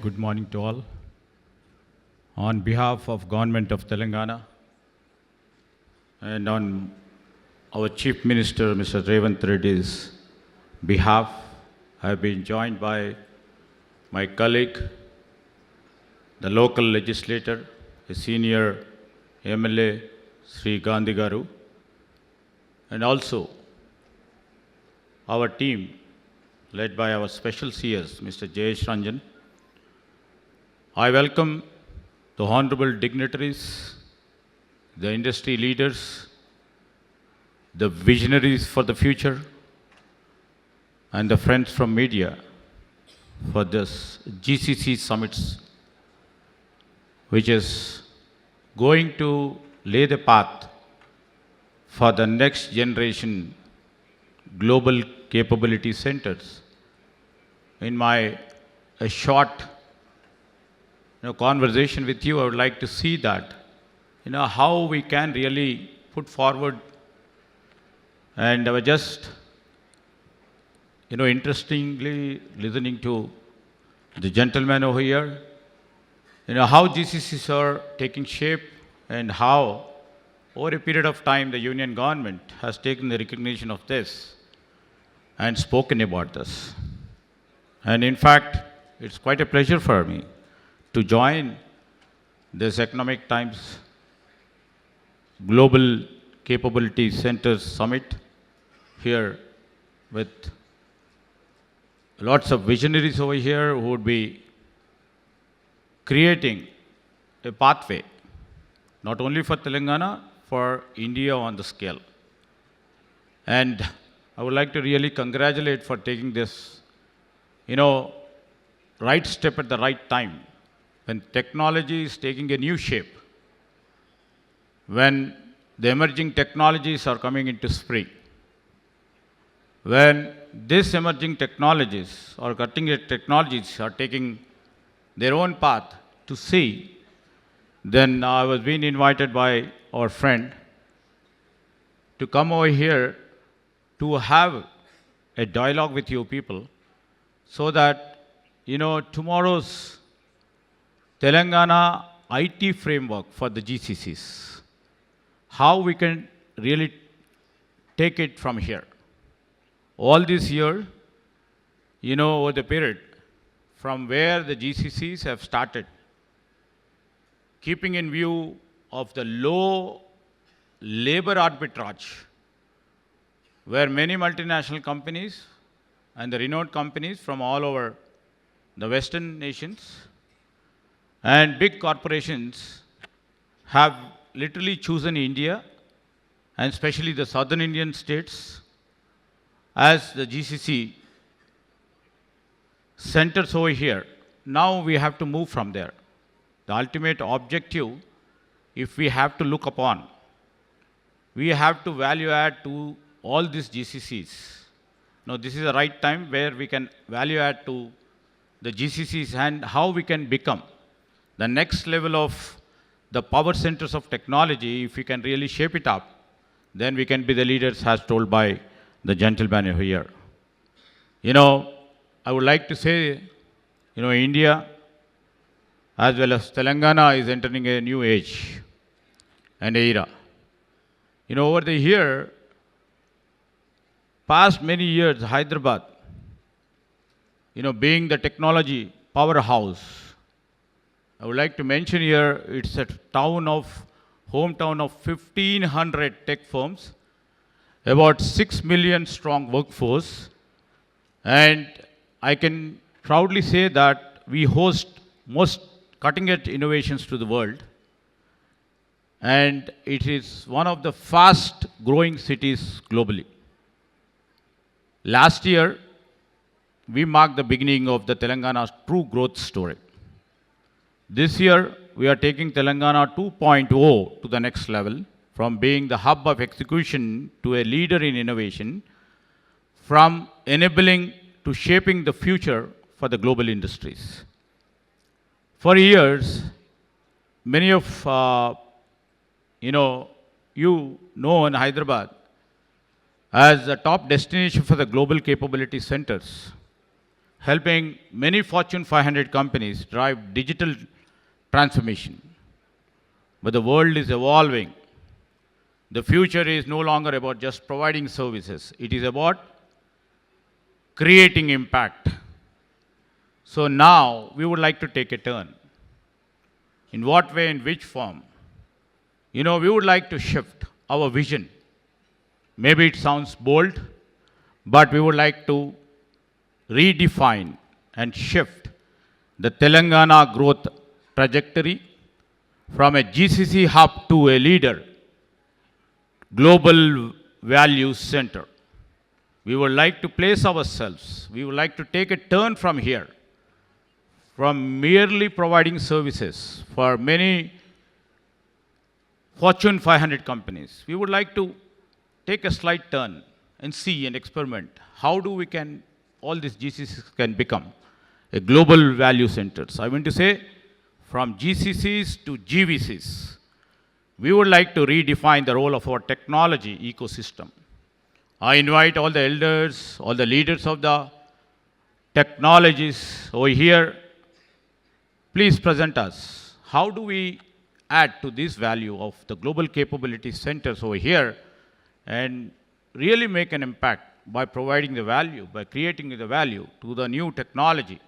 good morning to all. On behalf of Government of Telangana and on our Chief Minister, Mr. Revant Reddy's behalf, I have been joined by my colleague, the local legislator, a senior MLA, Shri Gandhi Garu, and also our team led by our special CS, Mr. Jayesh Ranjan. I welcome the Honourable dignitaries, the industry leaders, the visionaries for the future, and the friends from media for this GCC summits, which is going to lay the path for the next generation global capability centers. In my short conversation with you, I would like to see that, how we can really put forward. And I was just, interestingly listening to the gentleman over here, how GCCs are taking shape and how, over a period of time, the union government has taken the recognition of this and spoken about this. And in fact, it's quite a pleasure for me to join this Economic Times Global Capability Centers Summit here with lots of visionaries over here who would be creating a pathway, not only for Telangana, for India on the scale. And I would like to really congratulate for taking this, right step at the right time, when technology is taking a new shape, when the emerging technologies are coming into spring, when these emerging technologies or cutting-edge technologies are taking their own path to see, then I was being invited by our friend to come over here to have a dialogue with you people so that, tomorrow's Telangana IT framework for the GCCs, how we can really take it from here. All this year, over the period from where the GCCs have started, keeping in view of the low labor arbitrage, where many multinational companies and the renowned companies from all over the Western nations and big corporations have literally chosen India, and especially the southern Indian states, as the GCC centers over here. Now we have to move from there. The ultimate objective, if we have to look upon, we have to value add to all these GCCs. Now this is the right time where we can value add to the GCCs and how we can become the next level of the power centers of technology. If we can really shape it up, then we can be the leaders as told by the gentleman over here. I would like to say, India as well as Telangana is entering a new age and era. Over the year, past many years, Hyderabad, being the technology powerhouse, I would like to mention here, it's a hometown of 1,500 tech firms, about 6 million strong workforce, and I can proudly say that we host most cutting-edge innovations to the world, and it is one of the fast-growing cities globally. Last year, we marked the beginning of the Telangana's true growth story. This year, we are taking Telangana 2.0 to the next level, from being the hub of execution to a leader in innovation, from enabling to shaping the future for the global industries. For years, many of you know in Hyderabad as the top destination for the global capability centers. helping many Fortune 500 companies drive digital transformation. But the world is evolving. The future is no longer about just providing services. It is about creating impact. So now we would like to take a turn. In what way, in which form? We would like to shift our vision. Maybe it sounds bold, but we would like to redefine and shift the Telangana growth trajectory from a GCC hub to a leader, global values center. We would like to place ourselves, we would like to take a turn from here, from merely providing services for many Fortune 500 companies. We would like to take a slight turn and see and experiment how do we can, all these GCCs can become a global value centers. I want to say from GCCs to GVCs. We would like to redefine the role of our technology ecosystem. I invite all the elders, all the leaders of the technologies over here. Please present us. How do we add to this value of the global capability centers over here and really make an impact by providing the value, by creating the value to the new technology,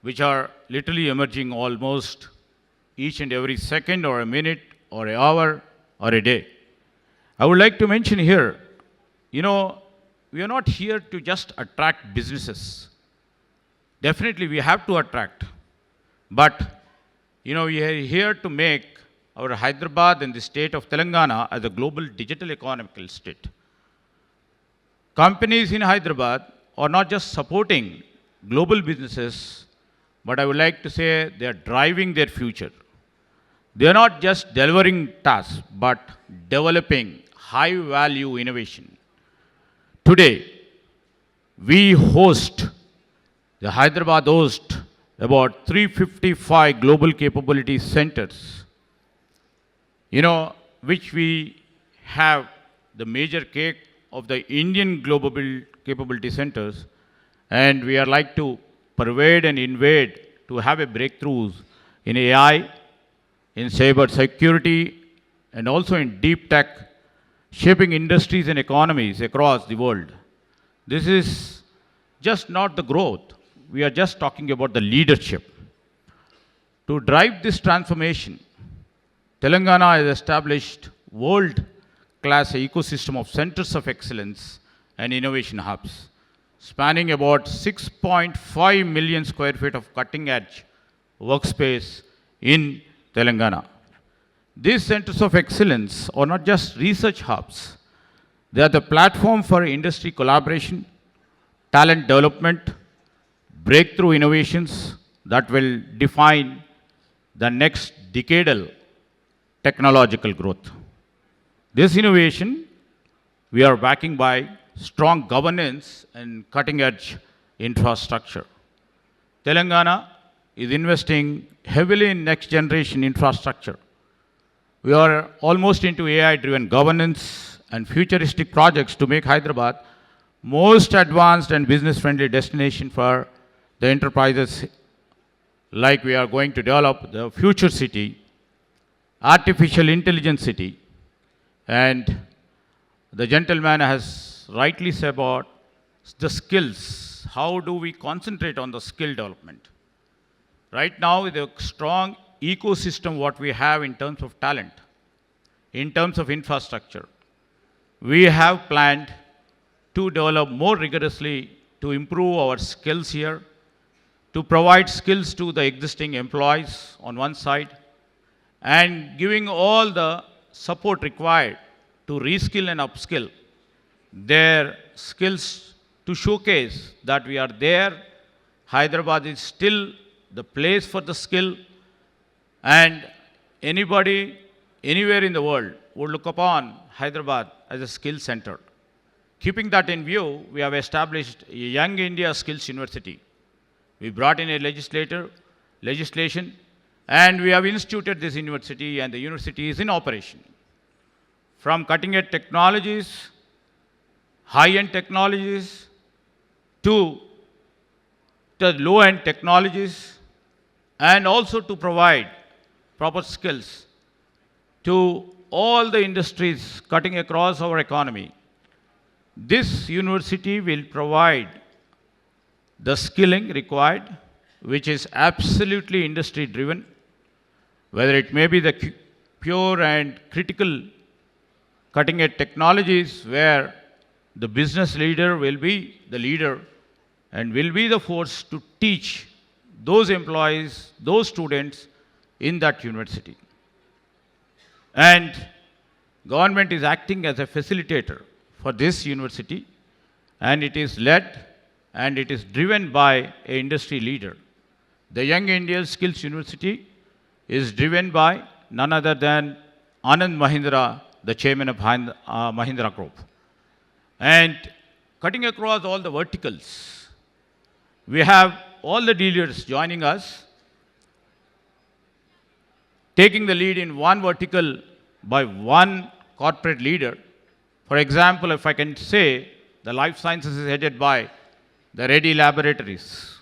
which are literally emerging almost each and every second or a minute or an hour or a day. I would like to mention here, we are not here to just attract businesses. Definitely we have to attract, but we are here to make our Hyderabad and the state of Telangana as a global digital economical state. Companies in Hyderabad are not just supporting global businesses, but I would like to say they are driving their future. They are not just delivering tasks, but developing high value innovation. Today, we host, the Hyderabad host about 355 global capability centers, which we have the major cake of the Indian global capability centers, and we are like to pervade and invade to have a breakthroughs in AI, in cyber security, and also in deep tech, shaping industries and economies across the world. This is just not the growth. We are just talking about the leadership. To drive this transformation, Telangana has established world-class ecosystem of centers of excellence and innovation hubs, spanning about 6.5 million square feet of cutting-edge workspace in Telangana. These centers of excellence are not just research hubs. They are the platform for industry collaboration, talent development, breakthrough innovations that will define the next decadal technological growth. This innovation, we are backing by strong governance and cutting-edge infrastructure. Telangana is investing heavily in next-generation infrastructure. We are almost into AI-driven governance and futuristic projects to make Hyderabad most advanced and business-friendly destination for the enterprises, like we are going to develop the future city, artificial intelligence city, and the gentleman has rightly said about the skills. How do we concentrate on the skill development? Right now, with the strong ecosystem what we have in terms of talent, in terms of infrastructure, we have planned to develop more rigorously to improve our skills here, to provide skills to the existing employees on one side, and giving all the support required to reskill and upskill their skills to showcase that we are there. Hyderabad is still the place for the skill, and anybody, anywhere in the world would look upon Hyderabad as a skill center. Keeping that in view, we have established a Young India Skills University. We brought in a legislation, and we have instituted this university, and the university is in operation. From cutting-edge technologies, high-end technologies, to the low-end technologies and also to provide proper skills to all the industries cutting across our economy. This university will provide the skilling required, which is absolutely industry driven, whether it may be the pure and critical cutting edge technologies where the business leader will be the leader and will be the force to teach those employees, those students in that university. And government is acting as a facilitator for this university, and it is led and it is driven by an industry leader. The Young India Skills University is driven by none other than Anand Mahindra, the chairman of Mahindra Group. And cutting across all the verticals, we have all the dealers joining us, taking the lead in one vertical by one corporate leader. For example, if I can say, the life sciences is headed by the Reddy Laboratories,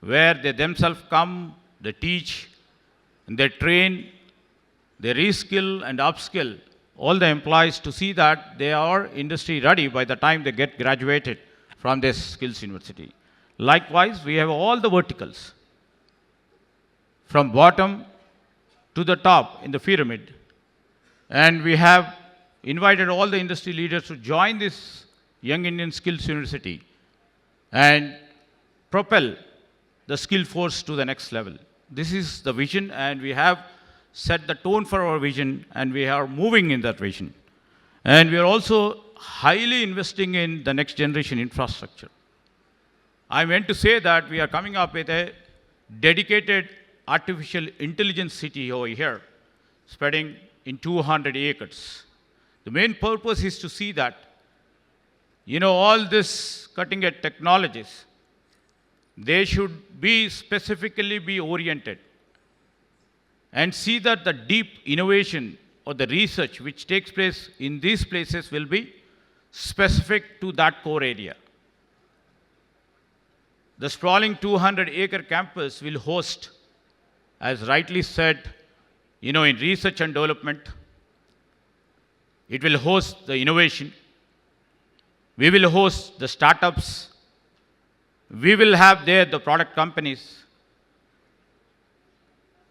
where they themselves come, they teach, and they train, they reskill and upskill all the employees to see that they are industry ready by the time they get graduated from this skills university. Likewise, we have all the verticals from bottom to the top in the pyramid. And we have invited all the industry leaders to join this Young Indian Skills University and propel the skill force to the next level. This is the vision, and we have set the tone for our vision, and we are moving in that vision. And we are also highly investing in the next generation infrastructure. I meant to say that we are coming up with a dedicated artificial intelligence city over here, spreading in 200 acres. The main purpose is to see that, all this cutting edge technologies, they should be specifically be oriented and see that the deep innovation or the research which takes place in these places will be specific to that core area. The sprawling 200-acre campus will host, as rightly said, in research and development, it will host the innovation, we will host the startups, we will have there the product companies.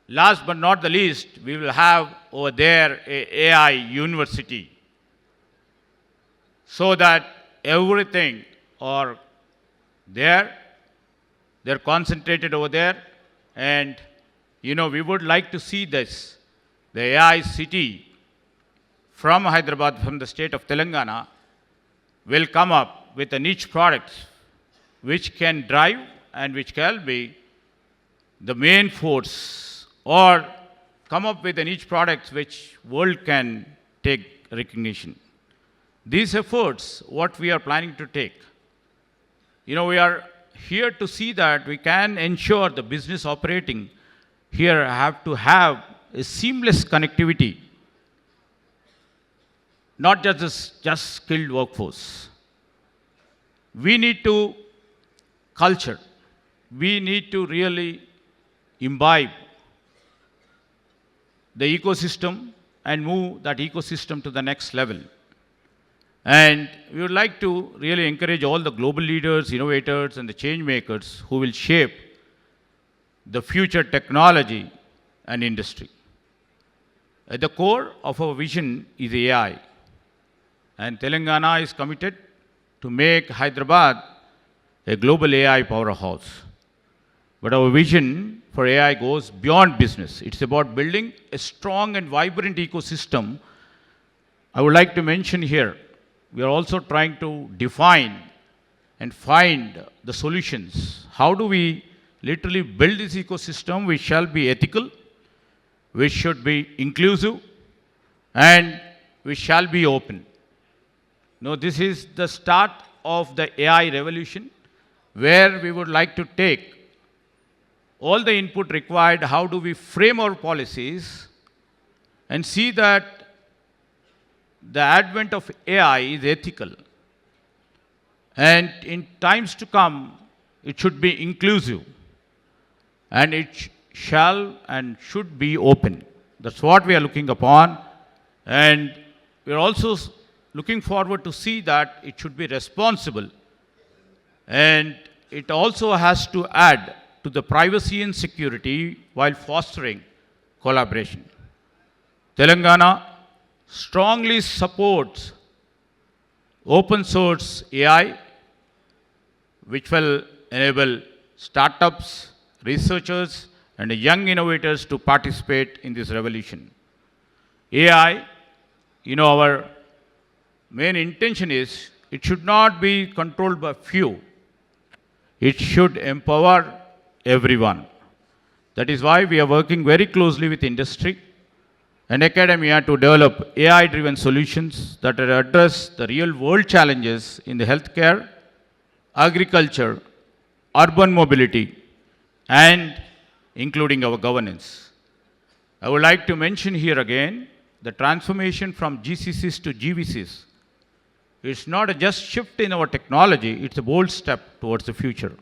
Last but not the least, we will have over there a AI university, so that everything are there, they're concentrated over there, and we would like to see this, the AI city from Hyderabad, from the state of Telangana, will come up with a niche products which can drive and which can be the main force, or come up with a niche products which world can take recognition. These efforts, what we are planning to take, we are here to see that we can ensure the business operating here have to have a seamless connectivity, not just skilled workforce. We need to culture. We need to really imbibe the ecosystem and move that ecosystem to the next level. And we would like to really encourage all the global leaders, innovators, and the change makers who will shape the future technology and industry. At the core of our vision is AI. And Telangana is committed to make Hyderabad a global AI powerhouse. But our vision for AI goes beyond business. It's about building a strong and vibrant ecosystem. I would like to mention here, we are also trying to define and find the solutions. How do we literally build this ecosystem which shall be ethical, which should be inclusive, and which shall be open? Now, this is the start of the AI revolution, where we would like to take all the input required, how do we frame our policies, and see that the advent of AI is ethical. And in times to come, it should be inclusive, and it shall and should be open. That's what we are looking upon. And we are also looking forward to see that it should be responsible. And it also has to add to the privacy and security while fostering collaboration. Telangana strongly supports open source AI, which will enable startups, researchers, and young innovators to participate in this revolution. AI, our main intention is it should not be controlled by few. It should empower everyone. That is why we are working very closely with industry and academia to develop AI-driven solutions that address the real-world challenges in the healthcare, agriculture, urban mobility, and including our governance. I would like to mention here again the transformation from GCCs to GVCs. It's not a just shift in our technology, it's a bold step towards the future.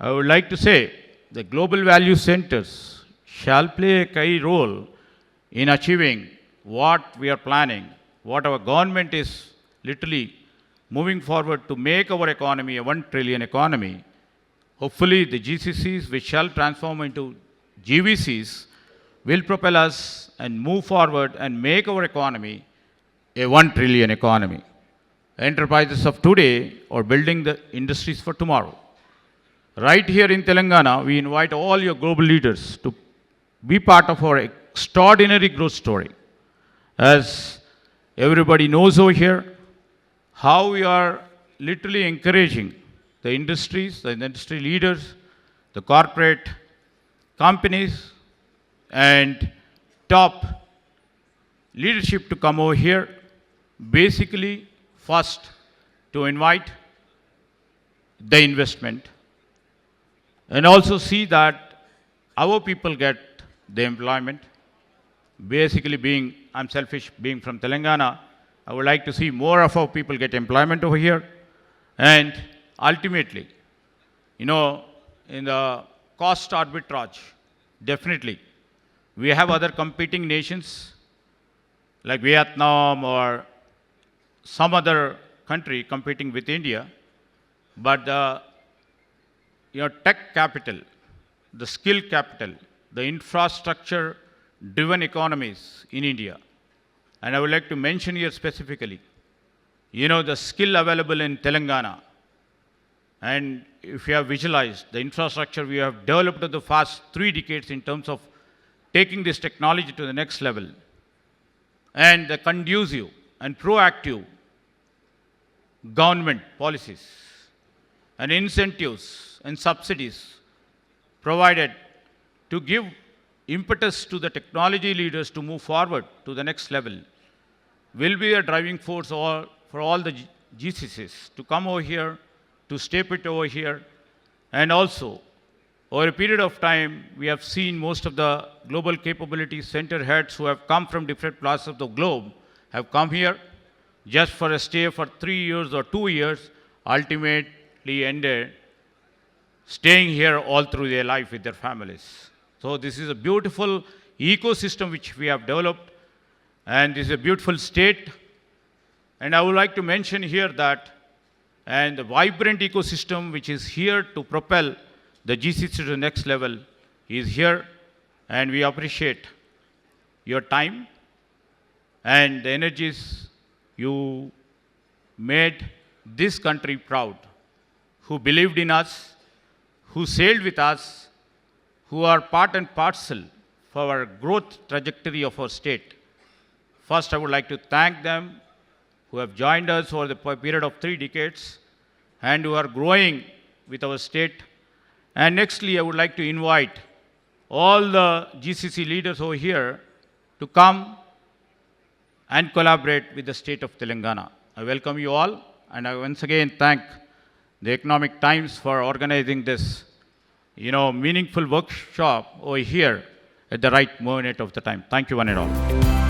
I would like to say the global value centers shall play a key role in achieving what we are planning, what our government is literally moving forward to make our economy a 1 trillion economy. Hopefully the GCCs, which shall transform into GVCs, will propel us and move forward and make our economy a 1 trillion economy. Enterprises of today are building the industries for tomorrow. Right here in Telangana, we invite all your global leaders to be part of our extraordinary growth story. As everybody knows over here, how we are literally encouraging the industries, the industry leaders, the corporate companies, and top leadership to come over here. Basically, first, to invite the investment and also see that our people get the employment. Basically, I'm selfish, being from Telangana, I would like to see more of our people get employment over here. And ultimately, in the cost arbitrage, definitely, we have other competing nations like Vietnam or some other country competing with India, but the tech capital, the skill capital, the infrastructure-driven economies in India. And I would like to mention here specifically, the skill available in Telangana. And if you have visualized the infrastructure we have developed in the past 3 decades in terms of taking this technology to the next level, and the conducive and proactive government policies and incentives and subsidies provided to give impetus to the technology leaders to move forward to the next level will be a driving force for all the GCCs to come over here, to step it over here. And also, over a period of time, we have seen most of the global capability center heads who have come from different parts of the globe have come here just for a stay for 3 years or 2 years, ultimately ended staying here all through their life with their families. So this is a beautiful ecosystem which we have developed, and this is a beautiful state. And I would like to mention here that, and the vibrant ecosystem which is here to propel the GCC to the next level is here, and we appreciate your time and the energies you made this country proud, who believed in us, who sailed with us, who are part and parcel for our growth trajectory of our state. First, I would like to thank them who have joined us over the period of 3 decades and who are growing with our state. And nextly, I would like to invite all the GCC leaders over here to come and collaborate with the state of Telangana. I welcome you all, and I once again thank the Economic Times for organizing this, meaningful workshop over here at the right moment of the time. Thank you, one and all.